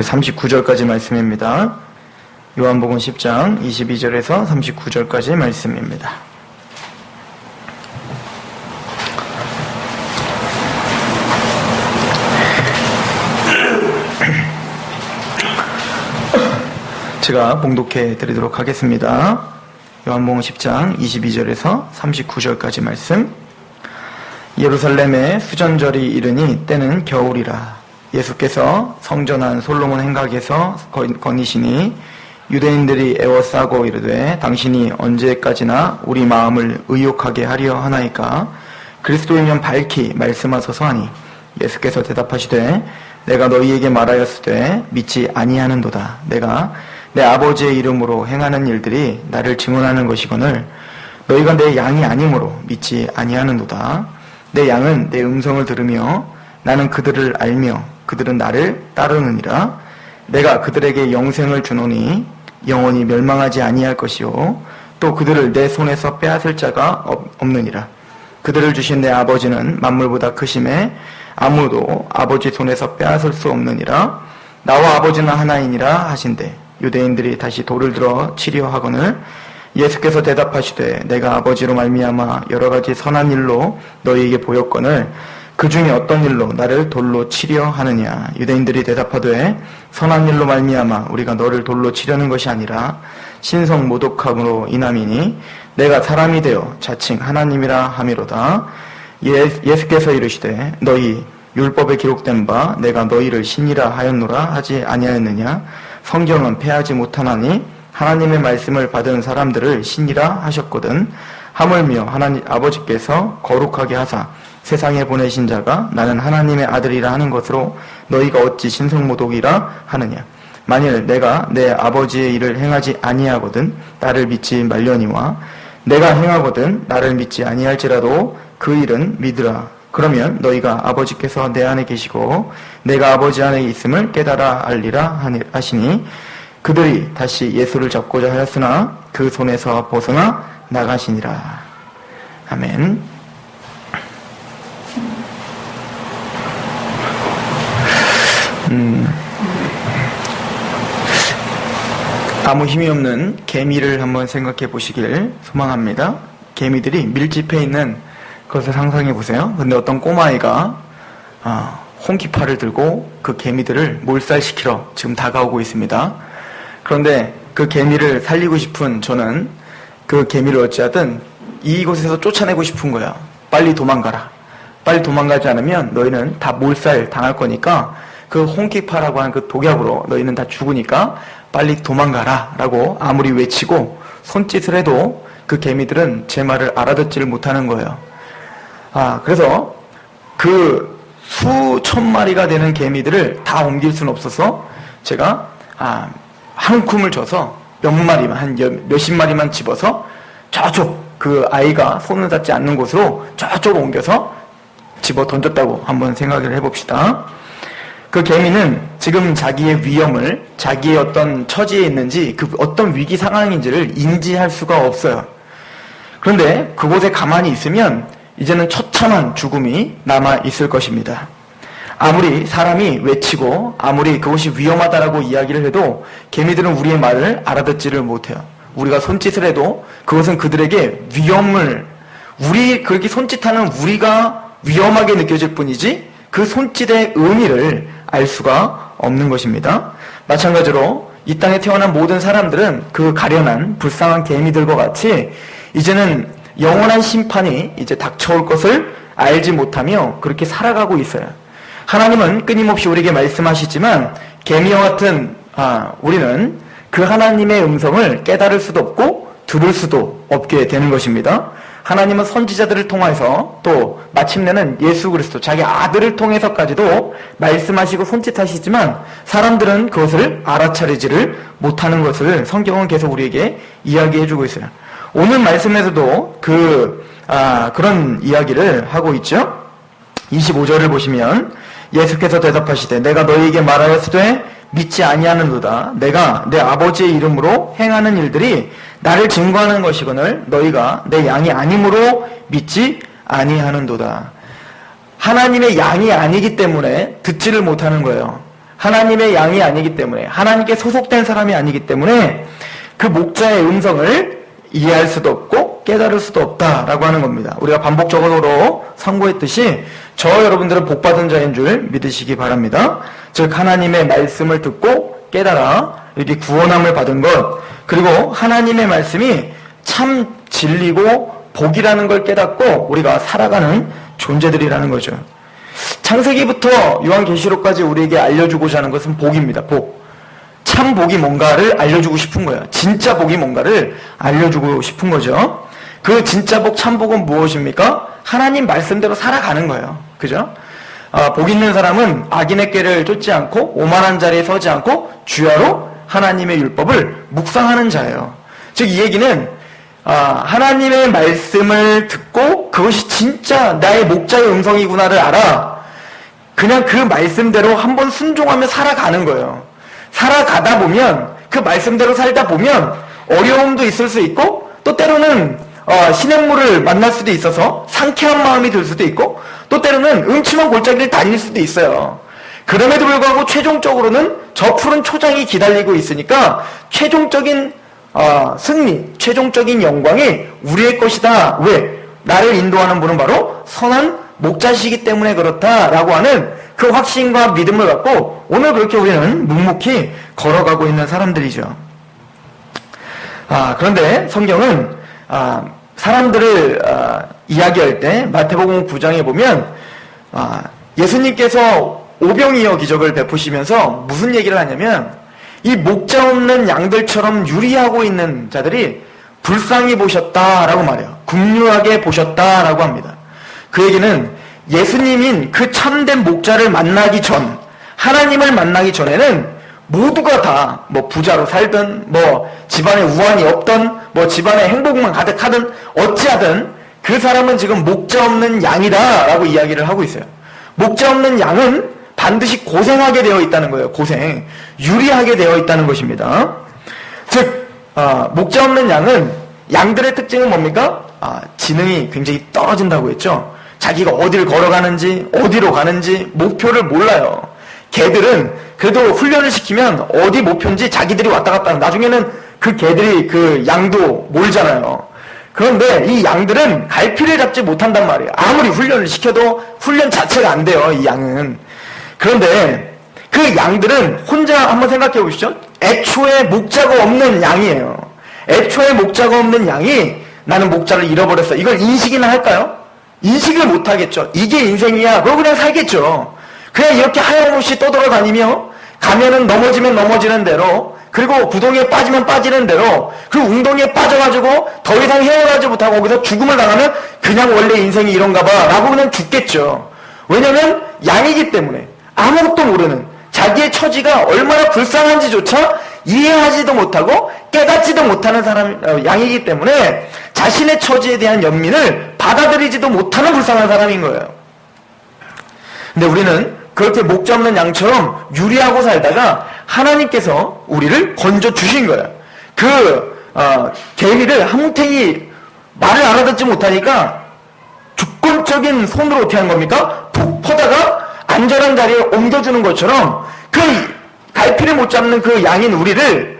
39절까지 말씀입니다. 요한복음 10장 22절에서 39절까지 말씀입니다. 제가 봉독해 드리도록 하겠습니다. 요한복음 10장 22절에서 39절까지 말씀. 예루살렘에 수전절이 이르니 때는 겨울이라. 예수께서 성전 안 솔로몬 행각에서 거니시니 유대인들이 애워싸고 이르되 당신이 언제까지나 우리 마음을 의욕하게 하려 하나이까. 그리스도이면 밝히 말씀하소서 하니 예수께서 대답하시되 내가 너희에게 말하였으되 믿지 아니하는도다. 내가 내 아버지의 이름으로 행하는 일들이 나를 증언하는 것이거늘 너희가 내 양이 아니므로 믿지 아니하는도다. 내 양은 내 음성을 들으며 나는 그들을 알며 그들은 나를 따르느니라. 내가 그들에게 영생을 주노니 영원히 멸망하지 아니할 것이요 또 그들을 내 손에서 빼앗을 자가 없느니라. 그들을 주신 내 아버지는 만물보다 크심에 아무도 아버지 손에서 빼앗을 수 없느니라. 나와 아버지는 하나이니라 하신대 유대인들이 다시 돌을 들어 치려 하거늘 예수께서 대답하시되 내가 아버지로 말미암아 여러 가지 선한 일로 너희에게 보였거늘 그 중에 어떤 일로 나를 돌로 치려 하느냐. 유대인들이 대답하되 선한 일로 말미암아 우리가 너를 돌로 치려는 것이 아니라 신성 모독함으로 인함이니 내가 사람이 되어 자칭 하나님이라 함이로다. 예수께서 이르시되 너희 율법에 기록된 바 내가 너희를 신이라 하였노라 하지 아니하였느냐. 성경은 패하지 못하나니 하나님의 말씀을 받은 사람들을 신이라 하셨거든. 하물며 하나님 아버지께서 거룩하게 하사 세상에 보내신 자가 나는 하나님의 아들이라 하는 것으로 너희가 어찌 신성모독이라 하느냐. 만일 내가 내 아버지의 일을 행하지 아니하거든 나를 믿지 말려니와 내가 행하거든 나를 믿지 아니할지라도 그 일은 믿으라. 그러면 너희가 아버지께서 내 안에 계시고 내가 아버지 안에 있음을 깨달아 알리라 하시니 그들이 다시 예수를 잡고자 하였으나 그 손에서 벗어나 나가시니라. 아멘. 아무 힘이 없는 개미를 한번 생각해 보시길 소망합니다. 개미들이 밀집해 있는 것을 상상해 보세요. 근데 어떤 꼬마아이가 홍기파를 들고 그 개미들을 몰살시키러 지금 다가오고 있습니다. 그런데 그 개미를 살리고 싶은 저는 그 개미를 어찌하든 이곳에서 쫓아내고 싶은 거야. 빨리 도망가라. 빨리 도망가지 않으면 너희는 다 몰살 당할 거니까 그 홍기파라고 하는 그 독약으로 너희는 다 죽으니까 빨리 도망가라 라고 아무리 외치고 손짓을 해도 그 개미들은 제 말을 알아듣지를 못하는 거예요. 그래서 그 수천 마리가 되는 개미들을 다 옮길 수는 없어서 제가 한 움큼을 줘서 몇 마리만, 한 몇십 마리만 집어서 저쪽 그 아이가 손을 닿지 않는 곳으로 저쪽으로 옮겨서 집어 던졌다고 한번 생각을 해봅시다. 그 개미는 지금 자기의 위험을, 자기의 어떤 처지에 있는지 그 어떤 위기 상황인지를 인지할 수가 없어요. 그런데 그곳에 가만히 있으면 이제는 처참한 죽음이 남아 있을 것입니다. 아무리 사람이 외치고 아무리 그것이 위험하다라고 이야기를 해도 개미들은 우리의 말을 알아듣지를 못해요. 우리가 손짓을 해도 그것은 그들에게 위험을, 그렇게 손짓하는 우리가 위험하게 느껴질 뿐이지 그 손짓의 의미를 알 수가 없는 것입니다. 마찬가지로 이 땅에 태어난 모든 사람들은 그 가련한 불쌍한 개미들과 같이 이제는 영원한 심판이 이제 닥쳐올 것을 알지 못하며 그렇게 살아가고 있어요. 하나님은 끊임없이 우리에게 말씀하시지만 개미와 같은 우리는 그 하나님의 음성을 깨달을 수도 없고 들을 수도 없게 되는 것입니다. 하나님은 선지자들을 통해서 또 마침내는 예수 그리스도 자기 아들을 통해서까지도 말씀하시고 손짓하시지만 사람들은 그것을 알아차리지를 못하는 것을 성경은 계속 우리에게 이야기해주고 있어요. 오늘 말씀에서도 그런 이야기를 하고 있죠. 25절을 보시면 예수께서 대답하시되 내가 너희에게 말하였으되 믿지 아니하는도다. 내가 내 아버지의 이름으로 행하는 일들이 나를 증거하는 것이거늘 너희가 내 양이 아니므로 믿지 아니하는도다. 하나님의 양이 아니기 때문에 듣지를 못하는 거예요. 하나님의 양이 아니기 때문에, 하나님께 소속된 사람이 아니기 때문에 그 목자의 음성을 이해할 수도 없고 깨달을 수도 없다라고 하는 겁니다. 우리가 반복적으로 선고했듯이 저와 여러분들은 복받은 자인 줄 믿으시기 바랍니다. 즉 하나님의 말씀을 듣고 깨달아 이렇게 구원함을 받은 것, 그리고 하나님의 말씀이 참 진리고 복이라는 걸 깨닫고 우리가 살아가는 존재들이라는 거죠. 창세기부터 요한계시록까지 우리에게 알려주고자 하는 것은 복입니다. 복. 참 복이 뭔가를 알려주고 싶은 거예요. 진짜 복이 뭔가를 알려주고 싶은 거죠. 그 진짜 복, 참 복은 무엇입니까? 하나님 말씀대로 살아가는 거예요. 그죠? 복 있는 사람은 악인의 꾀를 쫓지 않고 오만한 자리에 서지 않고 주야로 하나님의 율법을 묵상하는 자예요. 즉 이 얘기는 하나님의 말씀을 듣고 그것이 진짜 나의 목자의 음성이구나를 알아. 그냥 그 말씀대로 한번 순종하며 살아가는 거예요. 살아가다 보면, 그 말씀대로 살다 보면 어려움도 있을 수 있고, 또 때로는 시냇물을 만날 수도 있어서 상쾌한 마음이 들 수도 있고, 또 때로는 음침한 골짜기를 다닐 수도 있어요. 그럼에도 불구하고 최종적으로는 저 푸른 초장이 기다리고 있으니까 최종적인 승리, 최종적인 영광이 우리의 것이다. 왜? 나를 인도하는 분은 바로 선한 목자시기 때문에 그렇다라고 하는 그 확신과 믿음을 갖고 오늘 그렇게 우리는 묵묵히 걸어가고 있는 사람들이죠. 그런데 성경은 사람들을 이야기할 때 마태복음 9장에 보면 예수님께서 오병이어 기적을 베푸시면서 무슨 얘기를 하냐면 이 목자 없는 양들처럼 유리하고 있는 자들이 불쌍히 보셨다라고 말해요. 긍휼하게 보셨다라고 합니다. 그 얘기는 예수님인 그 참된 목자를 만나기 전, 하나님을 만나기 전에는 모두가 다 뭐 부자로 살든 뭐 집안에 우환이 없던 뭐 집안에 행복만 가득하든 어찌하든 그 사람은 지금 목자 없는 양이다라고 이야기를 하고 있어요. 목자 없는 양은 반드시 고생하게 되어 있다는 거예요. 고생. 유리하게 되어 있다는 것입니다. 즉 목자 없는 양은, 양들의 특징은 뭡니까? 지능이 굉장히 떨어진다고 했죠. 자기가 어디를 걸어가는지 어디로 가는지 목표를 몰라요. 개들은 그래도 훈련을 시키면 어디 목표인지 자기들이 왔다 갔다 하는, 나중에는 그 개들이 그 양도 몰잖아요. 그런데 이 양들은 갈피를 잡지 못한단 말이에요. 아무리 훈련을 시켜도 훈련 자체가 안 돼요, 이 양은. 그런데 그 양들은 혼자 한번 생각해 보시죠. 애초에 목자가 없는 양이에요. 애초에 목자가 없는 양이 나는 목자를 잃어버렸어, 이걸 인식이나 할까요? 인식을 못 하겠죠. 이게 인생이야. 그러고 그냥 살겠죠. 그냥 이렇게 하염없이 떠돌아다니며 가면은 넘어지면 넘어지는 대로, 그리고 구덩이에 빠지면 빠지는 대로, 그리고 웅덩이에 빠져가지고 더 이상 헤어나지 못하고 거기서 죽음을 당하면 그냥 원래 인생이 이런가 봐 라고 그냥 죽겠죠. 왜냐면 양이기 때문에 아무것도 모르는, 자기의 처지가 얼마나 불쌍한지조차 이해하지도 못하고 깨닫지도 못하는 양이기 때문에 자신의 처지에 대한 연민을 받아들이지도 못하는 불쌍한 사람인 거예요. 근데 우리는 그렇게 목자 없는 양처럼 유리하고 살다가 하나님께서 우리를 건져 주신 거예요. 개미를 한 뭉탱이 말을 알아듣지 못하니까 주권적인 손으로 어떻게 하는 겁니까? 푹 퍼다가 안전한 자리에 옮겨주는 것처럼 그 갈피를 못 잡는 그 양인 우리를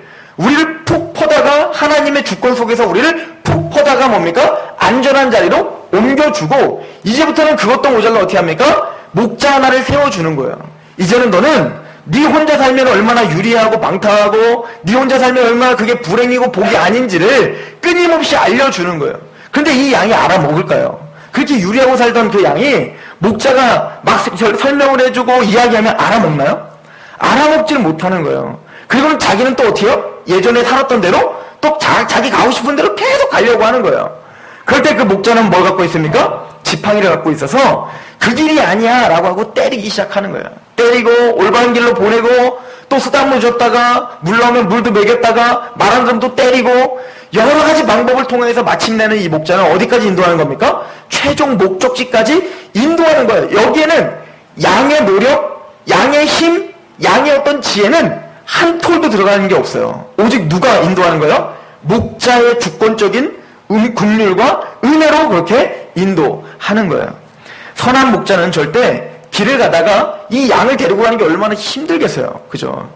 푹 퍼다가 하나님의 주권 속에서 우리를 푹 퍼다가 뭡니까? 안전한 자리로 옮겨주고, 이제부터는 그것도 모자라 어떻게 합니까? 목자 하나를 세워주는 거예요. 이제는 너는 네 혼자 살면 얼마나 유리하고 방탕하고 네 혼자 살면 얼마나 그게 불행이고 복이 아닌지를 끊임없이 알려주는 거예요. 근데 이 양이 알아먹을까요? 그렇게 유리하고 살던 그 양이 목자가 막 설명을 해주고 이야기하면 알아먹나요? 알아먹지를 못하는 거예요. 그리고는 자기는 또 어떻게 해요? 예전에 살았던 대로 또 자기 가고 싶은 대로 계속 가려고 하는 거예요. 그럴 때 그 목자는 뭘 갖고 있습니까? 지팡이를 갖고 있어서 그 길이 아니야 라고 하고 때리기 시작하는 거예요. 때리고 올바른 길로 보내고 또 수단물 줬다가 물 나오면 물도 먹였다가 말한 사람 또 때리고, 여러 가지 방법을 통해서 마침내는 이 목자는 어디까지 인도하는 겁니까? 최종 목적지까지 인도하는 거예요. 여기에는 양의 노력, 양의 힘, 양의 어떤 지혜는 한 톨도 들어가는 게 없어요. 오직 누가 인도하는 거예요? 목자의 주권적인 긍휼과 은혜로 그렇게 인도하는 거예요. 선한 목자는 절대 길을 가다가 이 양을 데리고 가는 게 얼마나 힘들겠어요. 그죠?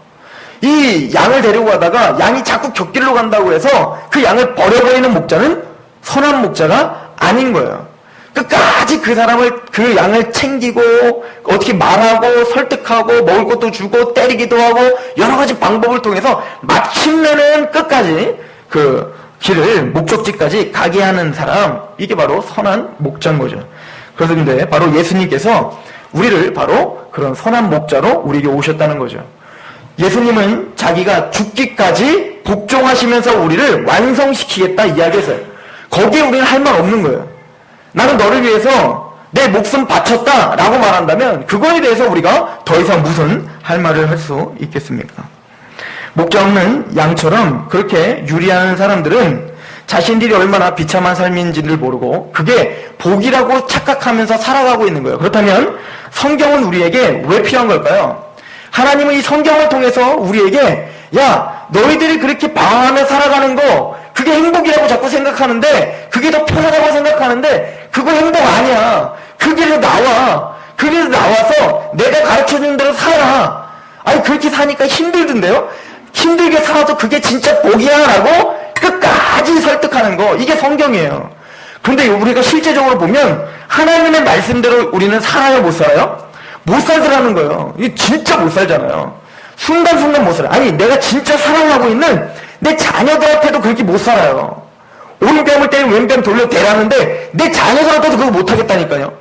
이 양을 데리고 가다가 양이 자꾸 곁길로 간다고 해서 그 양을 버려버리는 목자는 선한 목자가 아닌 거예요. 끝까지 그 사람을, 그 양을 챙기고 어떻게 말하고 설득하고 먹을 것도 주고 때리기도 하고 여러 가지 방법을 통해서 마침내는 끝까지 그 길을 목적지까지 가게 하는 사람, 이게 바로 선한 목자인 거죠. 그래서 근데 바로 예수님께서 우리를 바로 그런 선한 목자로 우리에게 오셨다는 거죠. 예수님은 자기가 죽기까지 복종하시면서 우리를 완성시키겠다 이야기했어요. 거기에 우리는 할 말 없는 거예요. 나는 너를 위해서 내 목숨 바쳤다 라고 말한다면 그거에 대해서 우리가 더 이상 무슨 할 말을 할 수 있겠습니까? 목자 없는 양처럼 그렇게 유리한 사람들은 자신들이 얼마나 비참한 삶인지를 모르고 그게 복이라고 착각하면서 살아가고 있는 거예요. 그렇다면 성경은 우리에게 왜 필요한 걸까요? 하나님은 이 성경을 통해서 우리에게 야, 너희들이 그렇게 방황하며 살아가는 거 그게 행복이라고 자꾸 생각하는데 그게 더 편하다고 생각하는데 그거 행복 아니야. 그 길에서 나와. 그 길에서 나와서 내가 가르쳐주는 대로 살아. 아니 그렇게 사니까 힘들던데요? 힘들게 살아도 그게 진짜 복이야 라고 끝까지 설득하는 거, 이게 성경이에요. 그런데 우리가 실제적으로 보면 하나님의 말씀대로 우리는 살아요, 못 살아요? 못 살더라는 거예요. 이게 진짜 못 살잖아요. 순간순간 못 살아요. 아니 내가 진짜 사랑하고 있는 내 자녀들한테도 그렇게 못 살아요. 오른뺨을 때리면 왼뺨 돌려 대라는데 내 자녀들한테도 그거 못 하겠다니까요.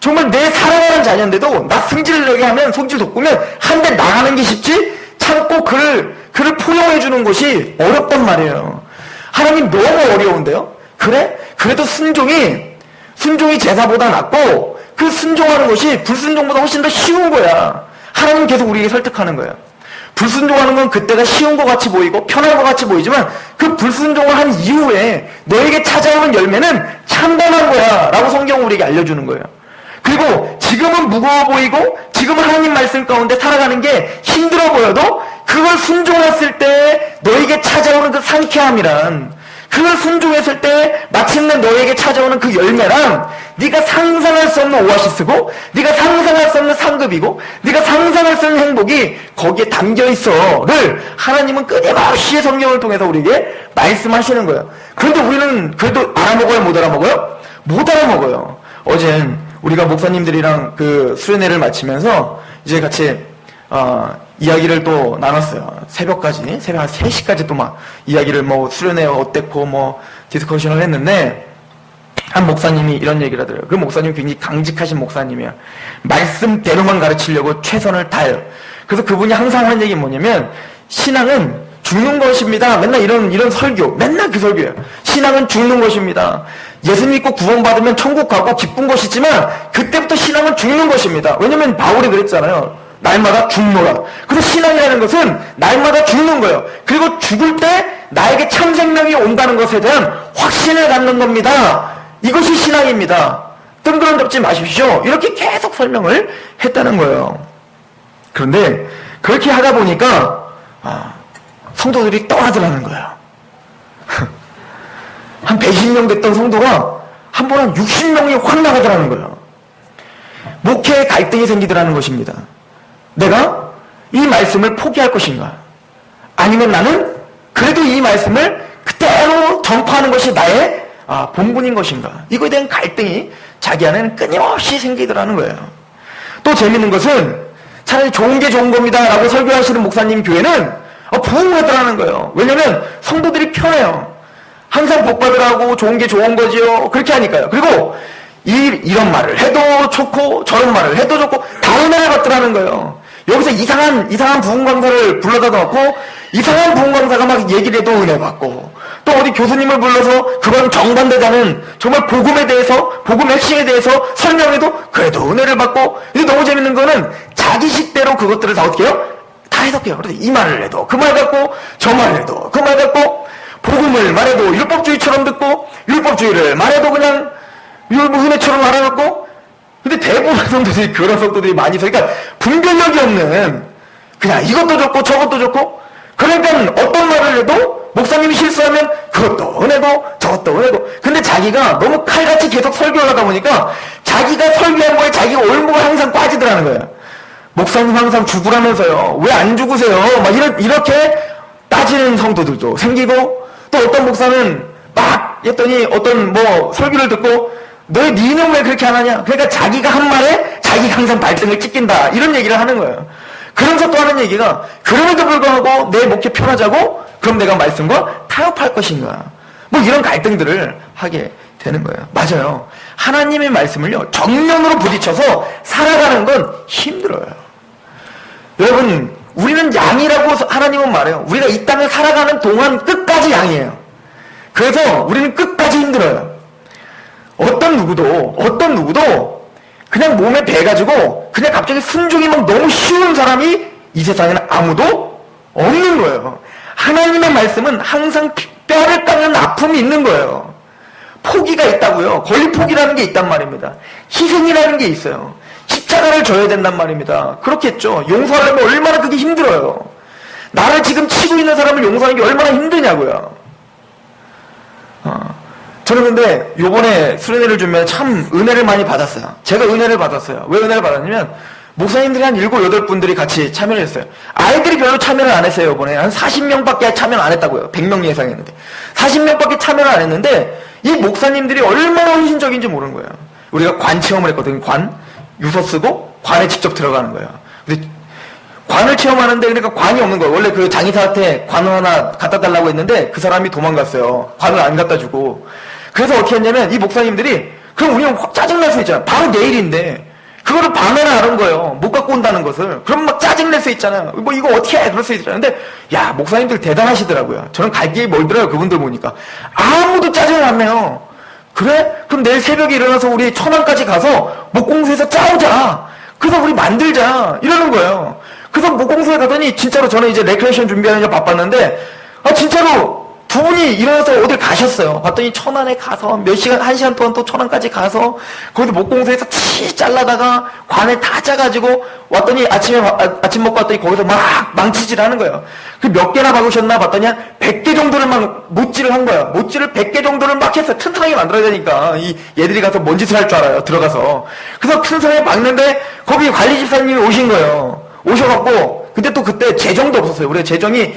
정말 내 사랑하는 자녀인데도 나 승질을 내게 하면, 성질 돋구면 한 대 나가는 게 쉽지 참고 그를 포용해 주는 것이 어렵단 말이에요. 하나님 너무 어려운데요? 그래? 그래도 순종이 제사보다 낫고 그 순종하는 것이 불순종보다 훨씬 더 쉬운 거야. 하나님 계속 우리에게 설득하는 거예요. 불순종하는 건 그때가 쉬운 것 같이 보이고 편한 것 같이 보이지만 그 불순종을 한 이후에 너에게 찾아오는 열매는 참담한 거야 라고 성경은 우리에게 알려주는 거예요. 그리고 지금은 무거워 보이고 지금은 하나님 말씀 가운데 살아가는 게 힘들어 보여도 그걸 순종했을 때 너에게 찾아오는 그 상쾌함이란, 그걸 순종했을 때 마침내 너에게 찾아오는 그 열매랑 네가 상상할 수 없는 오아시스고 네가 상상할 수 없는 상급이고 네가 상상할 수 없는 행복이 거기에 담겨있어를 하나님은 끊임없이 성경을 통해서 우리에게 말씀하시는 거예요. 그런데 우리는 그래도 알아먹어요, 못 알아먹어요? 못 알아먹어요. 어젠 우리가 목사님들이랑 그 수련회를 마치면서 이제 같이 이야기를 또 나눴어요. 새벽 한 3시까지 또 막 이야기를 수련회 어땠고 디스커션을 했는데 한 목사님이 이런 얘기를 하더라고요. 그 목사님이 굉장히 강직하신 목사님이에요. 말씀대로만 가르치려고 최선을 다해요. 그래서 그분이 항상 하는 얘기가 뭐냐면 신앙은 죽는 것입니다. 맨날 이런 설교, 맨날 그 설교예요. 신앙은 죽는 것입니다. 예수 믿고 구원받으면 천국 가고 기쁜 것이지만 그때부터 신앙은 죽는 것입니다. 왜냐면 바울이 그랬잖아요. 날마다 죽노라. 그래서 신앙이라는 것은 날마다 죽는 거예요. 그리고 죽을 때 나에게 참 생명이 온다는 것에 대한 확신을 갖는 겁니다. 이것이 신앙입니다. 뜬구름 잡지 마십시오. 이렇게 계속 설명을 했다는 거예요. 그런데 그렇게 하다 보니까 성도들이 떠나더라는 거예요. 한 120명 됐던 성도가 한 번 한 60명이 확 나가더라는 거예요. 목회에 갈등이 생기더라는 것입니다. 내가 이 말씀을 포기할 것인가? 아니면 나는 그래도 이 말씀을 그대로 전파하는 것이 나의 본분인 것인가? 이거에 대한 갈등이 자기 안에는 끊임없이 생기더라는 거예요. 또 재밌는 것은 차라리 좋은 게 좋은 겁니다 라고 설교하시는 목사님 교회는 부흥하더라는 거예요. 왜냐면 성도들이 편해요. 항상 복받으라고 좋은 게 좋은 거지요. 그렇게 하니까요. 그리고 이런 말을 해도 좋고 저런 말을 해도 좋고 다 은혜를 받더라는 거예요. 여기서 이상한 부흥 강사를 불러다 놓고 이상한 부흥 강사가 막 얘기를 해도 은혜 받고, 또 어디 교수님을 불러서 그건 정반대다는 정말 복음에 대해서, 복음 핵심에 대해서 설명해도 그래도 은혜를 받고. 근데 너무 재밌는 거는 자기식대로 그것들을 다 어떻게 해요? 다 해석해요. 그래서 이 말을 해도 그 말 같고 저 말을 해도 그 말 같고, 복음을 말해도 율법주의처럼 듣고 율법주의를 말해도 그냥 은혜처럼 알아갖고. 근데 대부분 성도들이 그런 성도들이 많이 있어요. 그러니까 분별력이 없는, 그냥 이것도 좋고 저것도 좋고, 그러니까 어떤 말을 해도 목사님이 실수하면 그것도 은혜고 저것도 그러고. 근데 자기가 너무 칼같이 계속 설교를 하다 보니까 자기가 설교한 거에 자기가 올무가 항상 빠지더라는 거예요. 목사님 항상 죽으라면서요. 왜 안 죽으세요? 막 이렇게 따지는 성도들도 생기고, 또 어떤 목사는 막 했더니 어떤 뭐 설교를 듣고 니는 왜 그렇게 안 하냐? 그러니까 자기가 한 말에 자기가 항상 발등을 찍힌다. 이런 얘기를 하는 거예요. 그러면서 또 하는 얘기가, 그럼에도 불구하고 내 목회 편하자고? 그럼 내가 말씀과 타협할 것인가? 뭐 이런 갈등들을 하게 되는 거예요. 맞아요. 하나님의 말씀을요, 정면으로 부딪혀서 살아가는 건 힘들어요. 여러분, 우리는 양이라고 하나님은 말해요. 우리가 이 땅을 살아가는 동안 끝까지 양이에요. 그래서 우리는 끝까지 힘들어요. 어떤 누구도 그냥 몸에 배가지고 그냥 갑자기 순종이 막 너무 쉬운 사람이 이 세상에는 아무도 없는 거예요. 하나님의 말씀은 항상 뼈를 깎는 아픔이 있는 거예요. 포기가 있다고요. 권리 포기라는 게 있단 말입니다. 희생이라는 게 있어요. 십자가를 져야 된단 말입니다. 그렇겠죠. 용서하려면 얼마나 그게 힘들어요. 나를 지금 치고 있는 사람을 용서하는 게 얼마나 힘드냐고요. 저는 근데 요번에 수련회를 주면 참 은혜를 많이 받았어요. 제가 은혜를 받았어요. 왜 은혜를 받았냐면 목사님들이 한 7, 8분들이 같이 참여를 했어요. 아이들이 별로 참여를 안 했어요. 요번에 한 40명밖에 참여를 안 했다고요. 100명 예상했는데 40명밖에 참여를 안 했는데 이 목사님들이 얼마나 헌신적인지 모르는 거예요. 우리가 관 체험을 했거든요. 유서 쓰고 관에 직접 들어가는 거예요. 근데 관을 체험하는데 그러니까 관이 없는 거예요. 원래 그 장의사한테 관을 하나 갖다 달라고 했는데 그 사람이 도망갔어요. 관을 안 갖다 주고. 그래서 어떻게 했냐면 이 목사님들이, 그럼 우리는 짜증날 수 있잖아요. 바로 내일인데 그거를 밤에는 아는 거예요. 못 갖고 온다는 것을. 그럼 막 짜증낼 수 있잖아요. 뭐 이거 어떻게 해? 그럴 수 있잖아요. 근데 야, 목사님들 대단하시더라고요. 저는 갈 길이 멀더라고요. 그분들 보니까 아무도 짜증을 안 내요. 그래? 그럼 내일 새벽에 일어나서 우리 천안까지 가서 목공소에서 짜오자. 그래서 우리 만들자. 이러는 거예요. 그래서 목공소에 가더니 진짜로 저는 이제 레크레이션 준비하느라 바빴는데 진짜로 두 분이 일어나서 어딜 가셨어요. 봤더니 천안에 가서 몇 시간, 1시간 동안 또 천안까지 가서 거기서 목공소에서 잘라다가 관에 다 짜가지고 왔더니 아침 먹고 왔더니 거기서 막 망치질 하는 거예요. 그 몇 개나 박으셨나 봤더니 한 100개 정도를 막 못질을 한 거예요. 못질을 100개 정도를 막 했어요. 튼튼하게 만들어야 되니까. 이 얘들이 가서 뭔 짓을 할 줄 알아요. 들어가서. 그래서 튼튼하게 막는데 거기 관리 집사님이 오신 거예요. 오셔갖고, 근데 또 그때 재정도 없었어요. 우리 재정이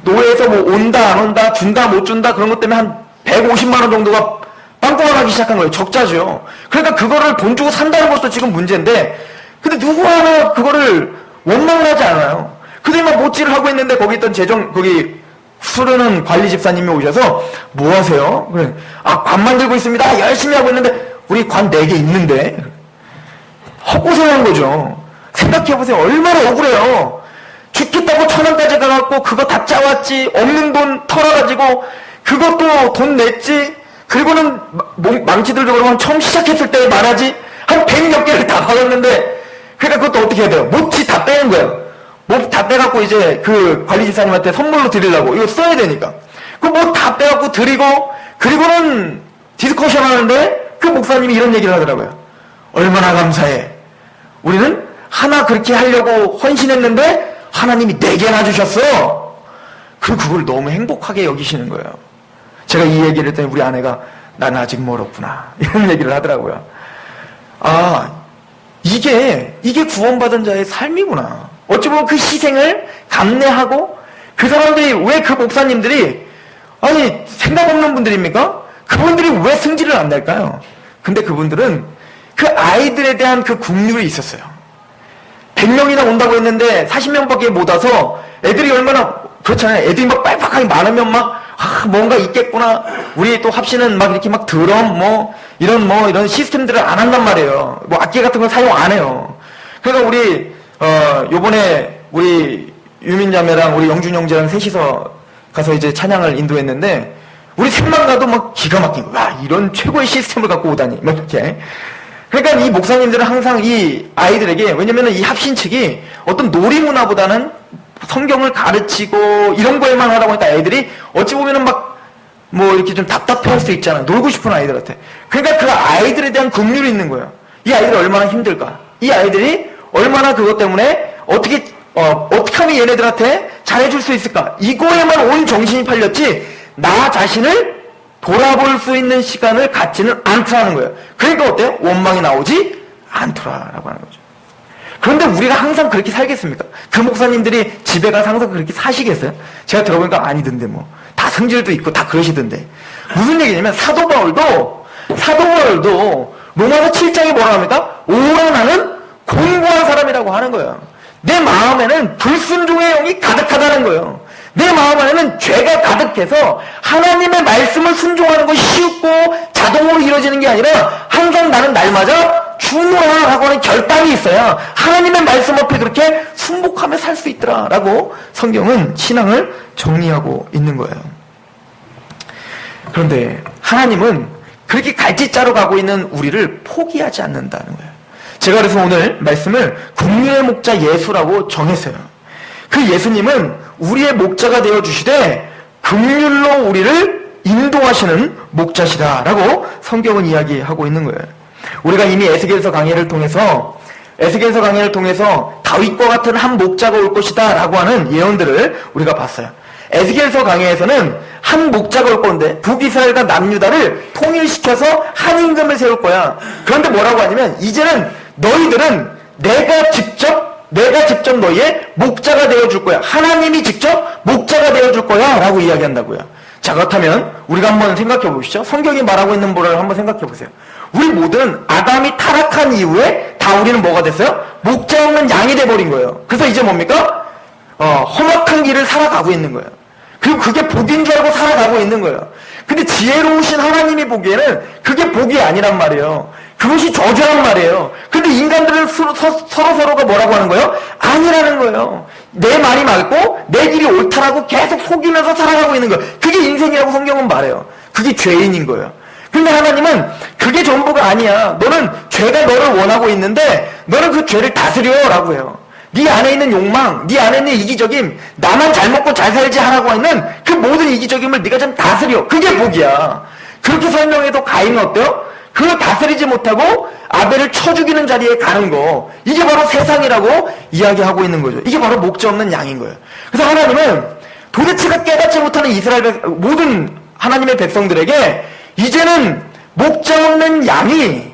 노예에서 뭐 온다 안 온다 준다 못 준다 그런 것 때문에 한 150만 원 정도가 빵꾸가 나기 시작한 거예요. 적자죠. 그러니까 그거를 돈 주고 산다는 것도 지금 문제인데, 근데 누구 하나 그거를 원망을 하지 않아요. 근데 막 못질을 하고 있는데 거기 있던 거기 수르는 관리 집사님이 오셔서 뭐 하세요? 그래. 관 만들고 있습니다. 열심히 하고 있는데 우리 관 4개 있는데. 헛고생한 거죠. 생각해보세요. 얼마나 억울해요. 죽겠다고 천안까지 가갖고 그거 다 짜왔지. 없는 돈 털어가지고 그것도 돈 냈지. 그리고는 망치들도 그러면 처음 시작했을 때 말하지. 한 100몇 개를 다 받았는데, 그러니까 그것도 어떻게 해야 돼요? 못치 다 빼는 거예요. 못 다 빼갖고 이제 그 관리지사님한테 선물로 드리려고. 이거 써야 되니까. 그 뭐 다 빼갖고 드리고, 그리고는 디스커션 하는데 그 목사님이 이런 얘기를 하더라고요. 얼마나 감사해. 우리는 하나 그렇게 하려고 헌신했는데 하나님이 4개나 주셨어. 그걸 너무 행복하게 여기시는 거예요. 제가 이 얘기를 했더니 우리 아내가 나는 아직 멀었구나. 이런 얘기를 하더라고요. 이게 구원받은 자의 삶이구나. 어찌 보면 그 희생을 감내하고, 그 사람들이 왜 그 목사님들이 생각 없는 분들입니까? 그분들이 왜 승질을 안 낼까요? 근데 그분들은 그 아이들에 대한 그 국률이 있었어요. 100명이나 온다고 했는데 40명밖에 못 와서 애들이 얼마나 그렇잖아요. 애들이 막 빡빡하게 많으면 막 뭔가 있겠구나. 우리 또 합시는 막 이렇게 막 드럼 이런 시스템들을 안 한단 말이에요. 뭐 악기 같은 거 사용 안 해요. 그러니까 우리 요번에 우리 유민자매랑 우리 영준 형제랑 셋이서 가서 이제 찬양을 인도했는데 우리 셋만 가도 막 기가 막힌 거야. 이런 최고의 시스템을 갖고 오다니. 막 이렇게. 그러니까 이 목사님들은 항상 이 아이들에게, 왜냐면 이 합신 측이 어떤 놀이문화보다는 성경을 가르치고 이런 거에만 하다 보니까 애들이 어찌 보면은 막 뭐 이렇게 좀 답답해 할 수 있잖아. 놀고 싶은 아이들한테. 그러니까 그 아이들에 대한 긍휼이 있는 거예요. 이 아이들이 얼마나 힘들까? 이 아이들이 얼마나 그것 때문에 어떻게 하면 얘네들한테 잘해줄 수 있을까? 이거에만 온 정신이 팔렸지, 나 자신을 돌아볼 수 있는 시간을 갖지는 않더라는 거예요. 그러니까 어때요? 원망이 나오지 않더라라고 하는 거죠. 그런데 우리가 항상 그렇게 살겠습니까? 그 목사님들이 집에 가서 항상 그렇게 사시겠어요? 제가 들어보니까 아니던데 뭐. 다 성질도 있고 다 그러시던데. 무슨 얘기냐면 사도 바울도 로마서 7장에 뭐라 합니까? 오라나는 공고한 사람이라고 하는 거예요. 내 마음에는 불순종의 영이 가득하다는 거예요. 내 마음 안에는 죄가 가득해서 하나님의 말씀을 순종하는 것이 쉽고 자동으로 이루어지는 게 아니라 항상 나는 날마다 주노라라고 하는 결단이 있어야 하나님의 말씀 앞에 그렇게 순복하며 살 수 있더라라고 성경은 신앙을 정리하고 있는 거예요. 그런데 하나님은 그렇게 갈짓자로 가고 있는 우리를 포기하지 않는다는 거예요. 제가 그래서 오늘 말씀을 국민의 목자 예수라고 정했어요. 그 예수님은 우리의 목자가 되어주시되 긍휼로 우리를 인도하시는 목자시다라고 성경은 이야기하고 있는 거예요. 우리가 이미 에스겔서 강해를 통해서 다윗과 같은 한 목자가 올 것이다 라고 하는 예언들을 우리가 봤어요. 에스겔서 강해에서는 한 목자가 올 건데 북이스라엘과 남유다를 통일시켜서 한 임금을 세울 거야. 그런데 뭐라고 하냐면 이제는 너희들은 내가 직접 너희의 목자가 되어줄 거야. 하나님이 직접 목자가 되어줄 거야 라고 이야기한다고요. 자, 그렇다면 우리가 한번 생각해 보시죠. 성경이 말하고 있는 거를 한번 생각해 보세요. 우리 모두는 아담이 타락한 이후에 다 우리는 뭐가 됐어요? 목자 없는 양이 돼버린 거예요. 그래서 이제 뭡니까? 험악한 길을 살아가고 있는 거예요. 그리고 그게 복인 줄 알고 살아가고 있는 거예요. 근데 지혜로우신 하나님이 보기에는 그게 복이 아니란 말이에요. 그것이 저주란 말이에요. 근데 인간들은 서로가 뭐라고 하는 거예요? 아니라는 거예요. 내 말이 맞고 내 길이 옳다라고 계속 속이면서 살아가고 있는 거예요. 그게 인생이라고 성경은 말해요. 그게 죄인인 거예요. 근데 하나님은 그게 전부가 아니야. 너는 죄가 너를 원하고 있는데 너는 그 죄를 다스려라고 해요. 네 안에 있는 욕망, 네 안에 있는 이기적임, 나만 잘 먹고 잘 살지 하라고 하는 그 모든 이기적임을 네가 좀 다스려. 그게 복이야. 그렇게 설명해도 가인은 어때요? 그걸 다스리지 못하고 아벨을 쳐 죽이는 자리에 가는 거. 이게 바로 세상이라고 이야기하고 있는 거죠. 이게 바로 목자 없는 양인 거예요. 그래서 하나님은 도대체가 깨닫지 못하는 모든 하나님의 백성들에게 이제는 목자 없는 양이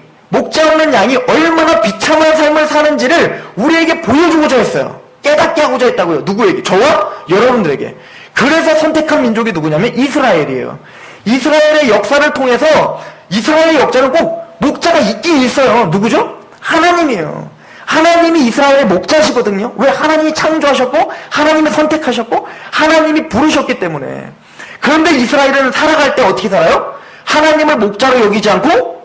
얼마나 비참한 삶을 사는지를 우리에게 보여주고자 했어요. 깨닫게 하고자 했다고요. 누구에게? 저와 여러분들에게. 그래서 선택한 민족이 누구냐면 이스라엘이에요. 이스라엘의 역사를 통해서 이스라엘의 역사는 꼭 목자가 있긴 있어요. 누구죠? 하나님이에요. 하나님이 이스라엘의 목자시거든요. 왜? 하나님이 창조하셨고 하나님이 선택하셨고 하나님이 부르셨기 때문에. 그런데 이스라엘은 살아갈 때 어떻게 살아요? 하나님을 목자로 여기지 않고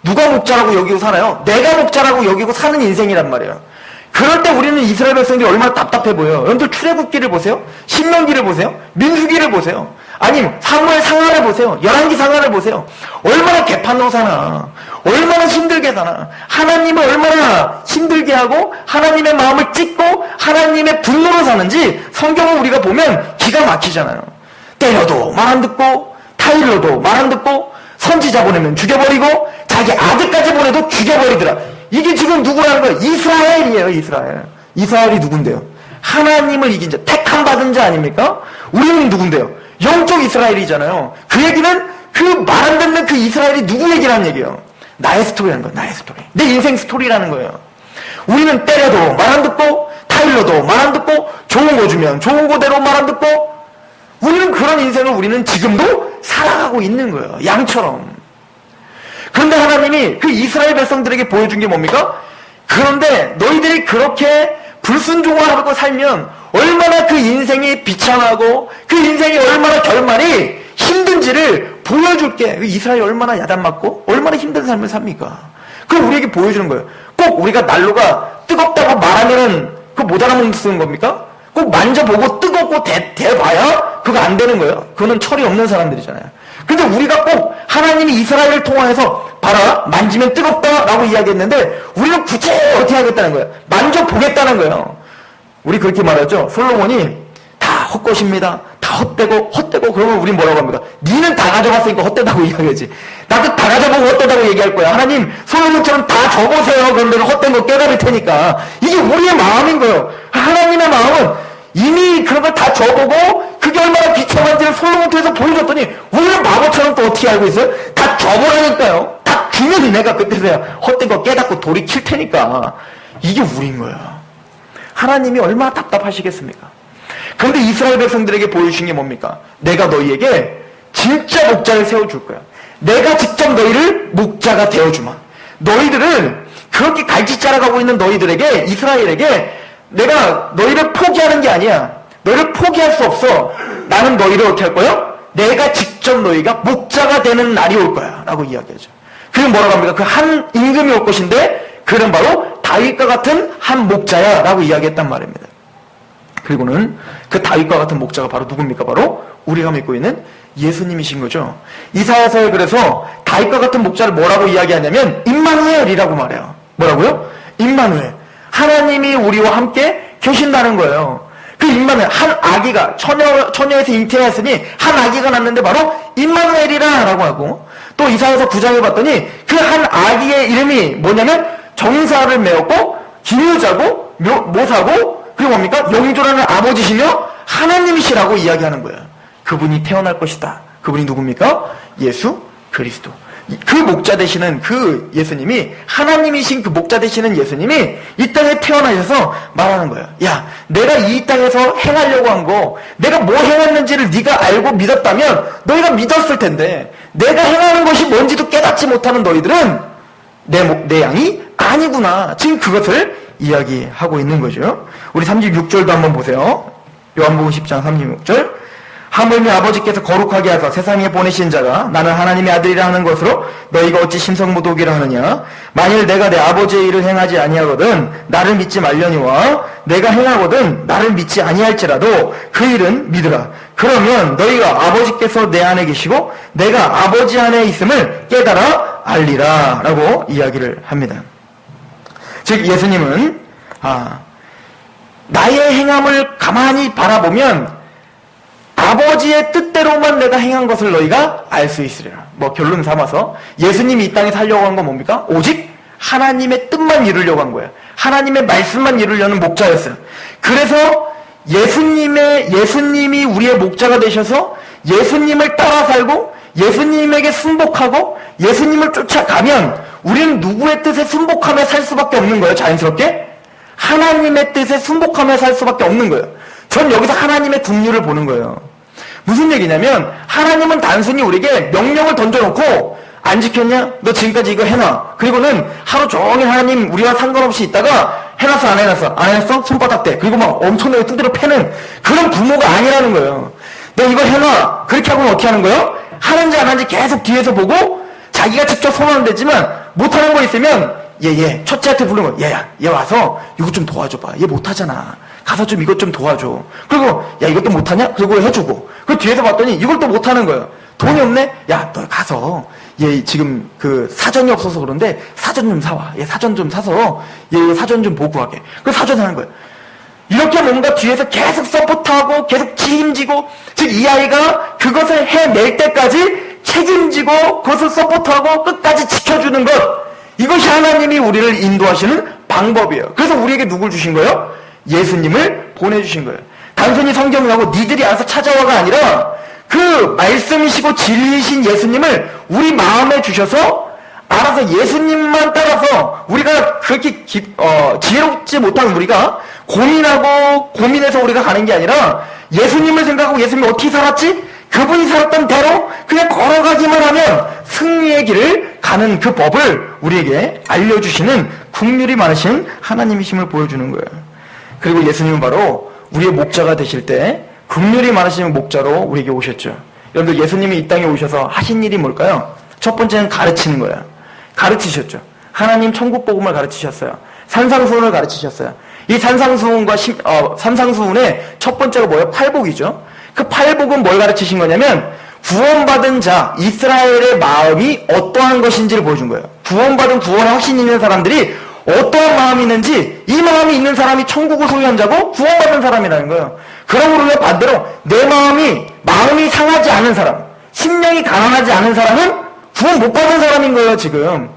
누가 목자라고 여기고 살아요? 내가 목자라고 여기고 사는 인생이란 말이에요. 그럴 때 우리는 이스라엘 백성들이 얼마나 답답해 보여요. 여러분들 출애굽기를 보세요. 신명기를 보세요. 민수기를 보세요. 아니면 사무엘 상하를 보세요. 열왕기 상하를 보세요. 얼마나 개판으로 사나. 얼마나 힘들게 사나. 하나님을 얼마나 힘들게 하고 하나님의 마음을 찢고 하나님의 분노로 사는지 성경을 우리가 보면 기가 막히잖아요. 때려도 말 안 듣고 타일러도 말 안 듣고 선지자 보내면 죽여버리고 자기 아들까지 보내도 죽여버리더라. 이게 지금 누구라는 거예요? 이스라엘이에요. 이스라엘이 누군데요? 하나님을 이긴 자, 택함 받은 자 아닙니까? 우리는 누군데요? 영적 이스라엘이잖아요. 그 얘기는 그 말 안 듣는 그 이스라엘이 누구 얘기라는 얘기예요? 나의 스토리라는 거예요. 나의 스토리. 내 인생 스토리라는 거예요. 우리는 때려도 말 안 듣고 타일러도 말 안 듣고 좋은 거 주면 좋은 거대로 말 안 듣고 우리는 그런 인생을 우리는 지금도 살아가고 있는 거예요. 양처럼. 그런데 하나님이 그 이스라엘 백성들에게 보여준 게 뭡니까? 그런데 너희들이 그렇게 불순종을 하고 살면 얼마나 그 인생이 비참하고 그 인생이 얼마나 결말이 힘든지를 보여줄게. 이스라엘이 얼마나 야단맞고 얼마나 힘든 삶을 삽니까? 그걸 우리에게 보여주는 거예요. 꼭 우리가 난로가 뜨겁다고 말하면 그거 못 알아먹는 겁니까? 꼭 만져보고 뜨겁고 대봐야 그거 안 되는 거예요. 그거는 철이 없는 사람들이잖아요. 근데 우리가 꼭 하나님이 이스라엘을 통해서 봐라 만지면 뜨겁다라고 이야기했는데 우리는 구체 어떻게 하겠다는 거예요? 만져보겠다는 거예요. 우리 그렇게 말하죠. 솔로몬이 다 헛것입니다. 다 헛되고 그러면 우린 뭐라고 합니까? 니는 다 가져갔으니까 헛되다고 이야기하지. 나도 다 가져보고 헛되다고 얘기할 거야. 하나님 솔로몬처럼 다 줘보세요. 그럼 내가 헛된 거 깨달을 테니까. 이게 우리의 마음인 거예요. 하나님의 마음은 이미 그런 걸 다 줘보고 그게 얼마나 비참한지를 솔로몬 통해서 보여줬더니 우리는 바보처럼 또 어떻게 알고 있어요? 다 줘버리니까요. 다 주면 내가 그때서야 헛된 거 깨닫고 돌이킬 테니까. 이게 우린 거야. 하나님이 얼마나 답답하시겠습니까? 그런데 이스라엘 백성들에게 보여주신 게 뭡니까? 내가 너희에게 진짜 목자를 세워줄 거야. 내가 직접 너희를 목자가 되어주마. 너희들은 그렇게 갈치 자라가고 있는 너희들에게, 이스라엘에게 내가 너희를 포기하는 게 아니야. 너희를 포기할 수 없어. 나는 너희를 어떻게 할 거야? 내가 직접 너희가 목자가 되는 날이 올 거야. 라고 이야기하죠. 그럼 뭐라고 합니까? 그 한 임금이 올 것인데 그는 바로 다윗과 같은 한 목자야. 라고 이야기했단 말입니다. 그리고는 그 다윗과 같은 목자가 바로 누굽니까? 바로 우리가 믿고 있는 예수님이신 거죠. 이사야서에 그래서 다윗과 같은 목자를 뭐라고 이야기하냐면 임마누엘이라고 말해요. 뭐라고요? 임마누엘. 하나님이 우리와 함께 계신다는 거예요. 그 임마누엘, 한 아기가 처녀에서 잉태했으니 한 아기가 낳는데 바로 임마누엘이라 라고 하고, 또 이사야서 9장에 봤더니 그 한 아기의 이름이 뭐냐면 정사를 메었고 기묘자고 모사고 그리고 뭡니까? 영조라는 아버지시며 하나님이시라고 이야기하는 거예요. 그분이 태어날 것이다. 그분이 누굽니까? 예수 그리스도. 그 목자 되시는 그 예수님이, 하나님이신 그 목자 되시는 예수님이 이 땅에 태어나셔서 말하는 거예요. 야, 내가 이 땅에서 행하려고 한 거, 내가 뭐 행했는지를 네가 알고 믿었다면 너희가 믿었을 텐데, 내가 행하는 것이 뭔지도 깨닫지 못하는 너희들은 내 양이 아니구나. 지금 그것을 이야기하고 있는 거죠. 우리 36절도 한번 보세요. 요한복음 10장 36절. 하물며 아버지께서 거룩하게 하사 세상에 보내신 자가 나는 하나님의 아들이라 하는 것으로 너희가 어찌 심성모독이라 하느냐. 만일 내가 내 아버지의 일을 행하지 아니하거든 나를 믿지 말려니와 내가 행하거든 나를 믿지 아니할지라도 그 일은 믿으라. 그러면 너희가 아버지께서 내 안에 계시고 내가 아버지 안에 있음을 깨달아 알리라 라고 이야기를 합니다. 즉 예수님은 나의 행함을 가만히 바라보면 아버지의 뜻대로만 내가 행한 것을 너희가 알 수 있으리라. 뭐 결론 삼아서 예수님이 이 땅에 살려고 한 건 뭡니까? 오직 하나님의 뜻만 이루려고 한 거예요. 하나님의 말씀만 이루려는 목자였어요. 그래서 예수님이 우리의 목자가 되셔서 예수님을 따라 살고 예수님에게 순복하고 예수님을 쫓아가면 우리는 누구의 뜻에 순복하며 살 수밖에 없는 거예요. 자연스럽게 하나님의 뜻에 순복하며 살 수밖에 없는 거예요. 전 여기서 하나님의 국률을 보는 거예요. 무슨 얘기냐면 하나님은 단순히 우리에게 명령을 던져놓고 안 지켰냐? 너 지금까지 이거 해놔. 그리고는 하루 종일 하나님 우리와 상관없이 있다가 해놨어 안 해놨어? 안 해놨어? 손바닥 대. 그리고 막 엄청나게 두드려 패는 그런 부모가 아니라는 거예요. 너 이거 해놔. 그렇게 하고는 어떻게 하는 거예요? 하는지 안 하는지 계속 뒤에서 보고 자기가 직접 손하면 되지만 못하는 거 있으면 얘 첫째한테 부르는 거야. 얘 와서 이거 좀 도와줘봐. 얘 못하잖아. 가서 좀 이것 좀 도와줘. 그리고 야 이것도 못하냐? 그리고 해주고. 그 뒤에서 봤더니 이걸 또 못하는 거예요. 돈이 없네? 야 너 가서 얘 지금 그 사전이 없어서 그런데 사전 좀 사와. 얘 사전 좀 사서 얘 사전 좀 보고 하게. 그 사전 하는 거예요. 이렇게 뭔가 뒤에서 계속 서포트하고 계속 책임지고, 즉 이 아이가 그것을 해낼 때까지 책임지고 그것을 서포트하고 끝까지 지켜주는 것, 이것이 하나님이 우리를 인도하시는 방법이에요. 그래서 우리에게 누굴 주신 거예요? 예수님을 보내주신 거예요. 단순히 성경이라고 니들이 알아서 찾아와가 아니라 그 말씀이시고 진리이신 예수님을 우리 마음에 주셔서 알아서 예수님만 따라서, 우리가 그렇게 지혜롭지 못한 우리가 고민해서 우리가 가는 게 아니라 예수님을 생각하고 예수님이 어떻게 살았지? 그분이 살았던 대로 그냥 걸어가기만 하면 승리의 길을 가는 그 법을 우리에게 알려주시는 국률이 많으신 하나님이심을 보여주는 거예요. 그리고 예수님은 바로 우리의 목자가 되실 때 국률이 많으신 목자로 우리에게 오셨죠. 여러분들 예수님이 이 땅에 오셔서 하신 일이 뭘까요? 첫 번째는 가르치는 거예요. 가르치셨죠. 하나님 천국 복음을 가르치셨어요. 산상수훈을 가르치셨어요. 이 산상수훈과 산상수훈의 첫 번째가 뭐예요? 팔복이죠. 그 팔복은 뭘 가르치신 거냐면 구원받은 자, 이스라엘의 마음이 어떠한 것인지를 보여준 거예요. 구원받은 구원의 확신이 있는 사람들이 어떠한 마음이 있는지, 이 마음이 있는 사람이 천국을 소유한 자고 구원받은 사람이라는 거예요. 그러므로 왜 반대로 내 마음이 상하지 않은 사람, 심령이 가난하지 않은 사람은 구원 못 받은 사람인 거예요. 지금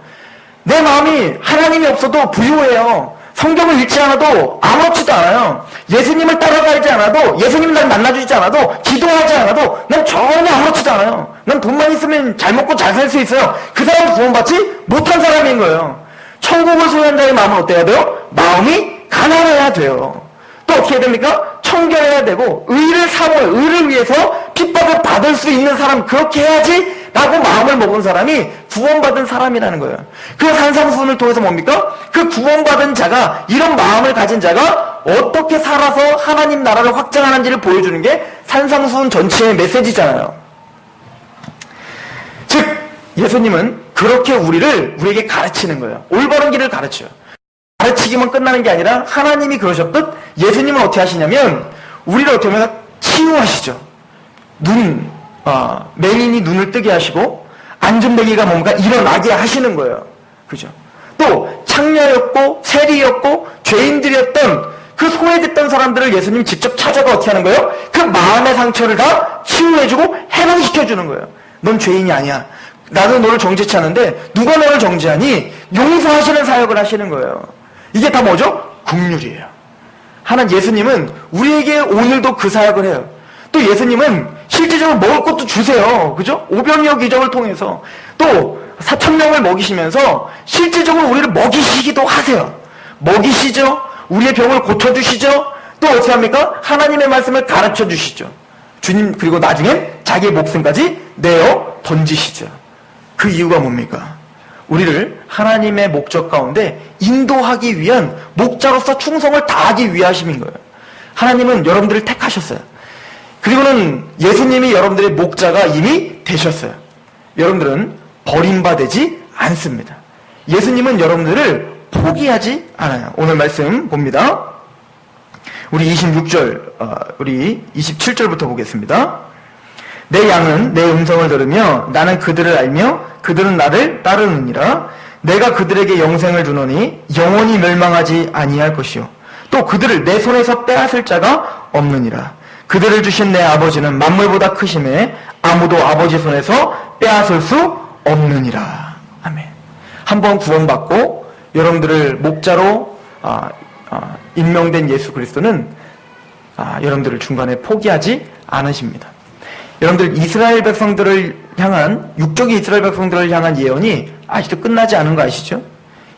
내 마음이 하나님이 없어도 부유해요. 성경을 읽지 않아도 아무렇지도 않아요. 예수님을 따라가지 않아도, 예수님 날 만나주지 않아도, 기도하지 않아도 난 전혀 아무렇지도 않아요. 난 돈만 있으면 잘 먹고 잘 살 수 있어요. 그 사람 구원받지 못한 사람인 거예요. 천국을 소유한 자의 마음은 어때야 돼요? 마음이 가난해야 돼요. 또 어떻게 해야 됩니까? 청결해야 되고 의를 사모해 의를 위해서 핍박을 받을 수 있는 사람 그렇게 해야지 라고 마음을 먹은 사람이 구원받은 사람이라는 거예요. 그 산상수훈을 통해서 뭡니까? 그 구원받은 자가 이런 마음을 가진 자가 어떻게 살아서 하나님 나라를 확장하는지를 보여주는 게 산상수훈 전체의 메시지잖아요. 즉 예수님은 그렇게 우리에게 가르치는 거예요. 올바른 길을 가르쳐요. 가르치기만 끝나는 게 아니라 하나님이 그러셨듯 예수님은 어떻게 하시냐면 우리를 어떻게 하면 치유하시죠. 맹인이 눈을 뜨게 하시고 안전뱅이가 뭔가 일어나게 하시는 거예요. 그죠? 또 창녀였고 세리였고 죄인들이었던 그 소외됐던 사람들을 예수님 직접 찾아가 어떻게 하는 거예요? 그 마음의 상처를 다 치유해주고 해방시켜주는 거예요. 넌 죄인이 아니야. 나도 너를 정죄치 않은데 누가 너를 정죄하니? 용서하시는 사역을 하시는 거예요. 이게 다 뭐죠? 긍휼이에요. 하나님 예수님은 우리에게 오늘도 그 사역을 해요. 또 예수님은 실제적으로 먹을 것도 주세요. 그죠? 오병이어 기적을 통해서 또 4,000명을 먹이시면서 실제적으로 우리를 먹이시기도 하세요. 먹이시죠. 우리의 병을 고쳐주시죠. 또 어떻게 합니까? 하나님의 말씀을 가르쳐 주시죠. 주님 그리고 나중엔 자기의 목숨까지 내어 던지시죠. 그 이유가 뭡니까? 우리를 하나님의 목적 가운데 인도하기 위한 목자로서 충성을 다하기 위하심인 거예요. 하나님은 여러분들을 택하셨어요. 그리고는 예수님이 여러분들의 목자가 이미 되셨어요. 여러분들은 버림받지 않습니다. 예수님은 여러분들을 포기하지 않아요. 오늘 말씀 봅니다. 우리 26절, 우리 27절부터 보겠습니다. 내 양은 내 음성을 들으며 나는 그들을 알며 그들은 나를 따르느니라. 내가 그들에게 영생을 주노니 영원히 멸망하지 아니할 것이요 또 그들을 내 손에서 빼앗을 자가 없느니라. 그들을 주신 내 아버지는 만물보다 크심에 아무도 아버지 손에서 빼앗을 수 없느니라. 아멘. 한번 구원받고 여러분들을 목자로 임명된 예수 그리스도는 여러분들을 중간에 포기하지 않으십니다. 여러분들 이스라엘 백성들을 향한 육적인 이스라엘 백성들을 향한 예언이 아직도 끝나지 않은 거 아시죠?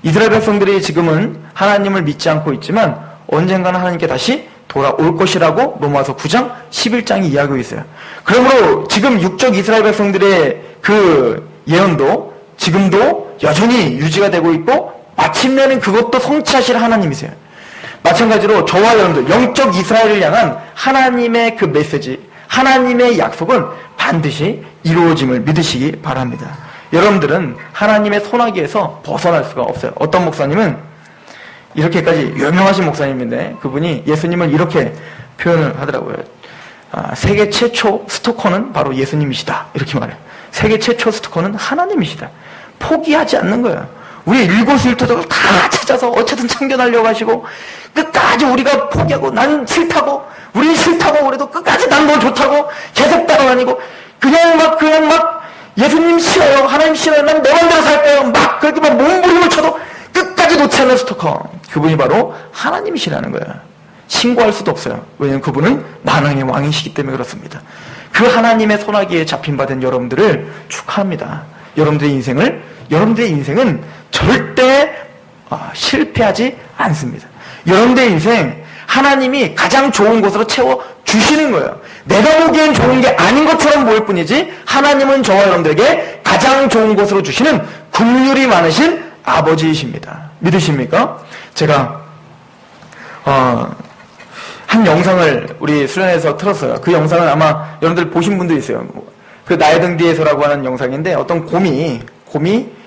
이스라엘 백성들이 지금은 하나님을 믿지 않고 있지만 언젠가는 하나님께 다시 돌아올 것이라고 로마서 9장 11장이 이야기하고 있어요. 그러므로 지금 육적 이스라엘 백성들의 그 예언도 지금도 여전히 유지가 되고 있고 마침내는 그것도 성취하실 하나님이세요. 마찬가지로 저와 여러분들 영적 이스라엘을 향한 하나님의 그 메시지 하나님의 약속은 반드시 이루어짐을 믿으시기 바랍니다. 여러분들은 하나님의 손아귀에서 벗어날 수가 없어요. 어떤 목사님은 이렇게까지 유명하신 목사님인데 그분이 예수님을 이렇게 표현을 하더라고요. 세계 최초 스토커는 바로 예수님이시다. 이렇게 말해요. 세계 최초 스토커는 하나님이시다. 포기하지 않는 거예요. 우리 일거수일투족을 다 찾아서 어쨌든 참견하려고 하시고 끝까지 우리가 포기하고 난 싫다고 우리는 싫다고 그래도 끝까지 난 너 좋다고 계속 따라다니고 그냥 막 예수님 싫어요 하나님 싫어요 난 내 맘대로 살 거예요 막 그렇게 막 몸부림을 쳐도 끝까지 놓지 않는 스토커 그분이 바로 하나님이시라는 거예요. 신고할 수도 없어요. 왜냐하면 그분은 만왕의 왕이시기 때문에 그렇습니다. 그 하나님의 손아귀에 잡힌 바 된 여러분들을 축하합니다. 여러분들의 인생은 절대 실패하지 않습니다. 여러분들의 인생 하나님이 가장 좋은 곳으로 채워주시는 거예요. 내가 보기엔 좋은 게 아닌 것처럼 보일 뿐이지 하나님은 저와 여러분들에게 가장 좋은 곳으로 주시는 긍휼이 많으신 아버지이십니다. 믿으십니까? 제가 한 영상을 우리 수련회에서 틀었어요. 그 영상은 아마 여러분들 보신 분도 있어요. 그 나의 등 뒤에서라고 하는 영상인데 어떤 곰이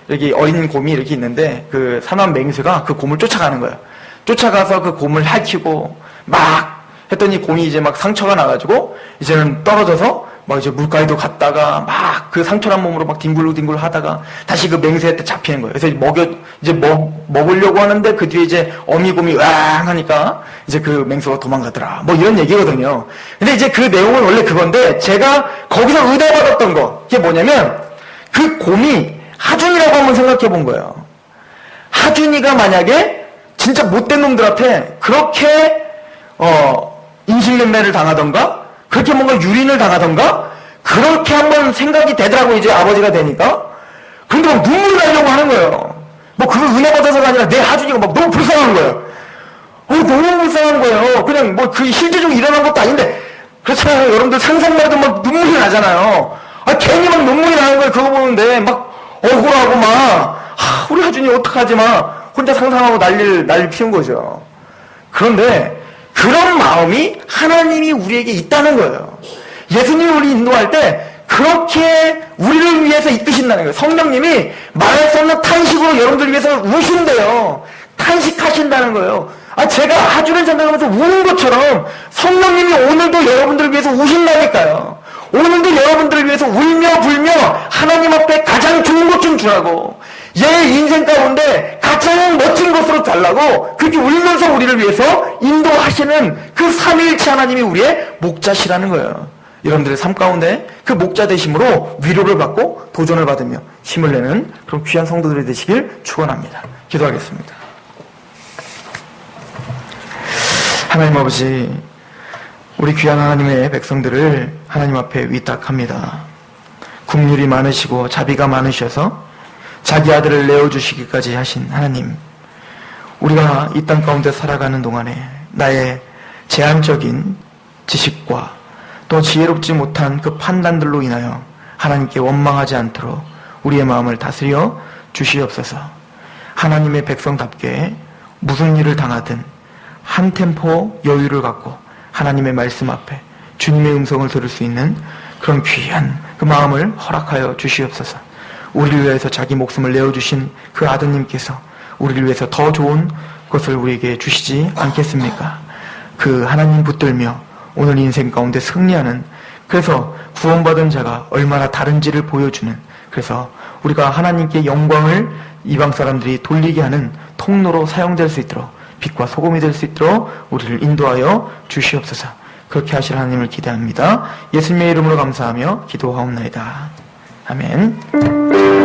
이렇게 어린 곰이 이렇게 있는데 그 사나운 맹수가 그 곰을 쫓아가는 거예요. 쫓아가서 그 곰을 핥히고 막 했더니 곰이 이제 막 상처가 나가지고 이제는 떨어져서 막 이제 물가에도 갔다가 막 그 상처난 몸으로 막 뒹굴뒹굴 하다가 다시 그 맹수한테 잡히는 거예요. 그래서 먹으려고 하는데 그 뒤에 이제 어미곰이 으앙 하니까 이제 그 맹수가 도망가더라. 뭐 이런 얘기거든요. 근데 이제 그 내용은 원래 그건데 제가 거기서 의도받았던 거 그게 뭐냐면 그 곰이 하준이라고 한번 생각해 본 거예요. 하준이가 만약에 진짜 못된 놈들한테 그렇게 인신매매를 당하던가 그렇게 뭔가 유린을 당하던가 그렇게 한번 생각이 되더라고, 이제 아버지가 되니까. 근데 막 눈물이 나려고 하는 거예요. 뭐 그걸 은혜 받아서가 아니라 내 하준이가 막 너무 불쌍한 거예요. 너무 불쌍한 거예요. 그냥 뭐 그 실제적으로 일어난 것도 아닌데, 그렇잖아요. 여러분들 상상만 해도 막 눈물이 나잖아요. 괜히 막 눈물이 나는 거예요. 그거 보는데 막 억울하고 막, 우리 하준이 어떡하지 막 혼자 상상하고 난리를 피운 거죠. 그런데 그런 마음이 하나님이 우리에게 있다는 거예요. 예수님이 우리 인도할 때 그렇게 우리를 위해서 이끄신다는 거예요. 성령님이 말할 수 없는 탄식으로 여러분들 위해서 우신대요. 탄식하신다는 거예요. 제가 하주를 생각하면서 우는 것처럼 성령님이 오늘도 여러분들을 위해서 우신다니까요. 오늘도 여러분들을 위해서 울며 불며 하나님 앞에 가장 좋은 것 좀 주라고, 얘 인생 가운데 가장 멋진 것으로 달라고 그렇게 울면서 우리를 위해서 인도하시는 그 삼위일체 하나님이 우리의 목자시라는 거예요. 여러분들의 삶 가운데 그 목자 되심으로 위로를 받고 도전을 받으며 힘을 내는 그런 귀한 성도들이 되시길 축원합니다. 기도하겠습니다. 하나님 아버지, 우리 귀한 하나님의 백성들을 하나님 앞에 위탁합니다. 국률이 많으시고 자비가 많으셔서 자기 아들을 내어주시기까지 하신 하나님, 우리가 이 땅 가운데 살아가는 동안에 나의 제한적인 지식과 또 지혜롭지 못한 그 판단들로 인하여 하나님께 원망하지 않도록 우리의 마음을 다스려 주시옵소서. 하나님의 백성답게 무슨 일을 당하든 한 템포 여유를 갖고 하나님의 말씀 앞에 주님의 음성을 들을 수 있는 그런 귀한 그 마음을 허락하여 주시옵소서. 우리를 위해서 자기 목숨을 내어주신 그 아드님께서 우리를 위해서 더 좋은 것을 우리에게 주시지 않겠습니까? 그 하나님 붙들며 오늘 인생 가운데 승리하는, 그래서 구원받은 자가 얼마나 다른지를 보여주는, 그래서 우리가 하나님께 영광을 이방 사람들이 돌리게 하는 통로로 사용될 수 있도록, 빛과 소금이 될 수 있도록 우리를 인도하여 주시옵소서. 그렇게 하실 하나님을 기대합니다. 예수님의 이름으로 감사하며 기도하옵나이다. 아멘.